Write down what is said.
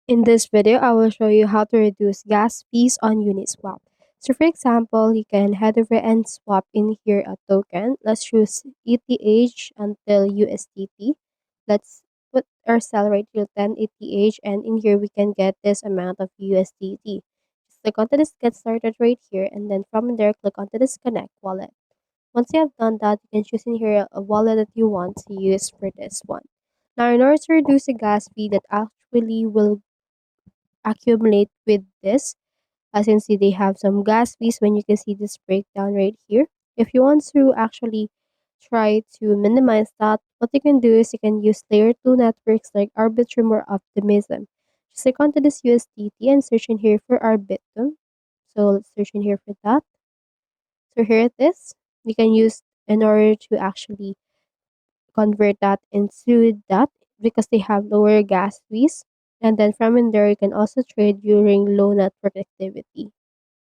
In this video, I will show you how to reduce gas fees on Uniswap. So for example, you can head over and swap in here a token. Let's choose ETH until USDT. Let's put our sell rate to 10 ETH, and in here we can get this amount of USDT. Just click onto this get started right here, and then from there click onto this connect wallet. Once you have done that, you can choose in here a wallet that you want to use for this one. Now, in order to reduce the gas fee that actually will accumulate with this, as you can see, they have some gas fees when you can see this breakdown right here. If you want to actually try to minimize that, what you can do is you can use layer 2 networks like Arbitrum or Optimism. Just click onto this USDT and search in here for Arbitrum. So let's search in here for that. So here it is. You can use in order to actually convert that into that because they have lower gas fees. And then from in there, you can also trade during low network activity.